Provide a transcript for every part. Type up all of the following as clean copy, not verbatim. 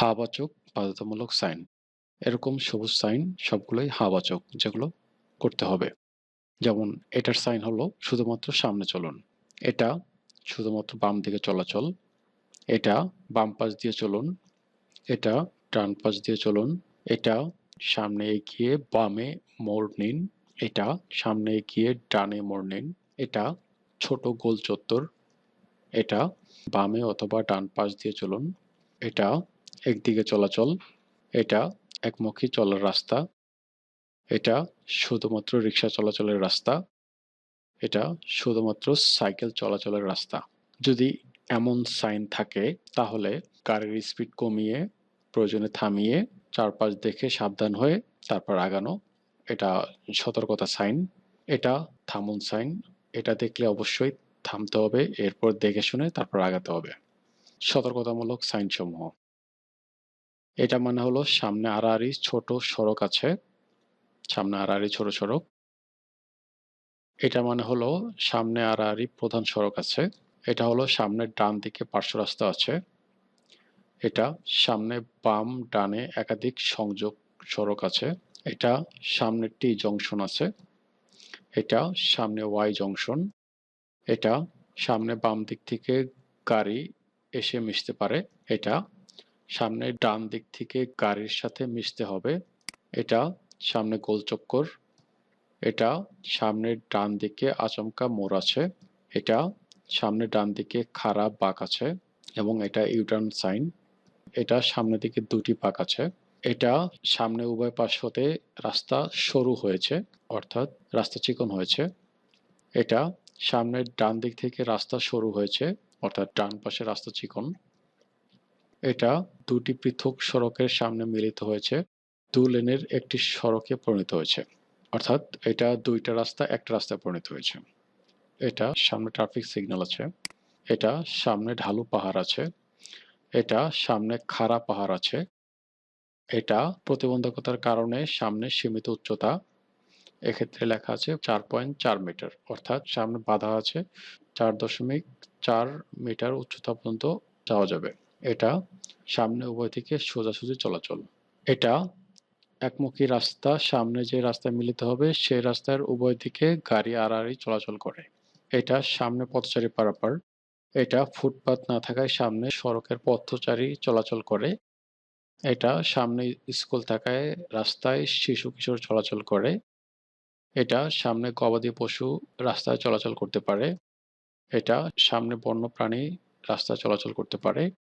হা-বাচক বাধ্যতামূলক সাইন। এরকম সবুজ সাইন সবগুলোই হা-বাচক, যেগুলো করতে হবে। যেমন এটার সাইন হলো শুধুমাত্র সামনে চলুন। এটা শুধুমাত্র বাম দিকে চলাচল। এটা বাম পাশ দিয়ে চলুন। এটা ডান পাশ দিয়ে চলুন। এটা সামনে এগিয়ে বামে মোড় নিন। এটা সামনে এগিয়ে ডানে মোড় নিন। এটা ছোট গোল চত্বর। এটা বামে অথবা ডান পাশ দিয়ে চলুন। এটা একদিকে চলাচল। এটা একমুখী চলার রাস্তা। এটা শুধুমাত্র রিক্সা চলাচলের রাস্তা। এটা শুধুমাত্র সাইকেল চলাচলের রাস্তা। যদি এমন সাইন থাকে তাহলে গাড়ির স্পিড কমিয়ে, প্রয়োজনে থামিয়ে, চারপাশ দেখে সাবধান হয়ে তারপর আগানো। এটা সতর্কতা সাইন। এটা থামুন সাইন। এটা দেখলে অবশ্যই থামতে হবে, এরপর দেখে শুনে তারপর আগাতে হবে। সতর্কতামূলক সাইনসমূহ। এটা মানে হলো সামনে আড়াআড়ি ছোট সড়ক আছে। সামনে আড়াআড়ি ছোট সড়ক। এটা মানে হলো সামনে আড়াআড়ি প্রধান সড়ক আছে। এটা হলো সামনের ডান দিকে পার্শ্ব রাস্তা আছে। এটা সামনে বাম ডানে একাধিক সংযোগ সড়ক আছে। এটা সামনে টি জংশন আছে। এটা সামনে ওয়াই জংশন। এটা সামনে বাম দিক থেকে গাড়ি এসে মিশতে পারে। এটা সামনে ডান দিক থেকে গাড়ির সাথে মিশতে হবে। এটা সামনে গোলচক্কর। এটা সামনের ডান দিকে আচমকা মোড় আছে। এটা সামনে ডান দিকে খাড়া বাঁক আছে এবং এটা ইউটার্ন সাইন। এটা সামনের দিকে দুটি বাঁক আছে। এটা সামনে উভয় পাশ হতে রাস্তা সরু হয়েছে, অর্থাৎ রাস্তা চিকন হয়েছে। এটা সামনের ডান দিক থেকে রাস্তা সরু হয়েছে, অর্থাৎ ডান পাশে রাস্তা চিকন। এটা দুটি পৃথক সড়কের সামনে মিলিত হয়েছে, দু লেনের একটি সড়কে পরিণত হয়েছে, অর্থাৎ এটা দুইটা রাস্তা একটা রাস্তায় পরিণত হয়েছে। এটা সামনে ট্রাফিক সিগন্যাল আছে। এটা সামনে ঢালু পাহাড় আছে। এটা সামনে খাড়া পাহাড় আছে। এটা প্রতিবন্ধকতার কারণে সামনে সীমিত উচ্চতা। এক্ষেত্রে লেখা আছে 4.4 মিটার, অর্থাৎ সামনে বাধা আছে 4.4 মিটার উচ্চতা পর্যন্ত যাওয়া যাবে। এটা সামনে উভয় দিকে সোজাসুজি চলাচল। এটা একমুখী রাস্তা, সামনে যে রাস্তায় মিলিত হবে সেই রাস্তার উভয় দিকে গাড়ি আড়াআড়ি চলাচল করে। এটা সামনে পথচারী পারাপার। এটা ফুটপাত না থাকায় সামনে সড়কের পথচারী চলাচল করে। এটা সামনে স্কুল থাকায় রাস্তায় শিশু কিশোর চলাচল করে। এটা সামনে গবাদি পশু রাস্তায় চলাচল করতে পারে। এটা সামনে বন্যপ্রাণী রাস্তায় চলাচল করতে পারে।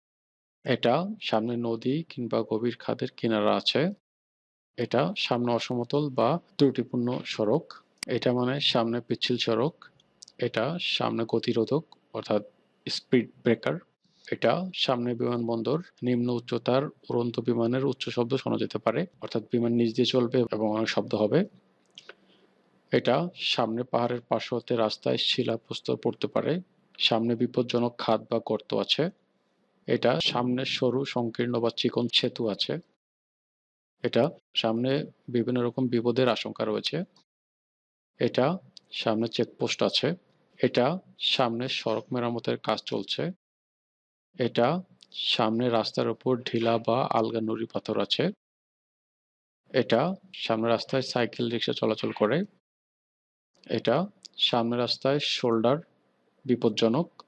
এটা সামনে নদী কিংবা গভীর খাদের কিনারা আছে। এটা সামনে অসমতল বা ত্রুটিপূর্ণ সড়ক। এটা মানে সামনে পিচ্ছিল সড়ক। এটা সামনে গতিরোধক, অর্থাৎ স্পিড ব্রেকার। এটা সামনে বিমানবন্দর, নিম্ন উচ্চতার উড়ন্ত বিমানের উচ্চ শব্দ শোনা যেতে পারে, অর্থাৎ বিমান নিচ দিয়ে চলবে এবং অনেক শব্দ হবে। এটা সামনে পাহাড়ের পাশ হতে রাস্তায় শিলাপ্রস্তর পড়তে পারে। সামনে বিপজ্জনক খাদ বা গর্ত আছে। এটা সামনে সরু সংকীর্ণ বা চিকন সেতু আছে। এটা সামনে বিভিন্ন রকম বিপদের আশঙ্কা রয়েছে। এটা সামনে চেকপোস্ট আছে। এটা সামনে সড়ক মেরামতের কাজ চলছে। এটা সামনে রাস্তার উপর ঢিলা বা আলগা নুড়ি পাথর আছে। এটা সামনে রাস্তায় সাইকেল রিক্সা চলাচল করে। এটা সামনে রাস্তায় শোল্ডার, বিপজ্জনক।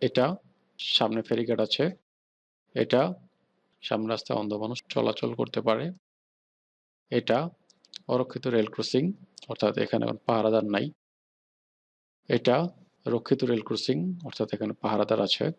এটা সামনে ফেরিঘাট আছে। এটা সামনে রাস্তায় অন্ধ মানুষ চলাচল করতে পারে। এটা অরক্ষিত রেল ক্রসিং, অর্থাৎ এখানে পাহারাদার নাই। এটা রক্ষিত রেল ক্রসিং, অর্থাৎ এখানে পাহারাদার আছে।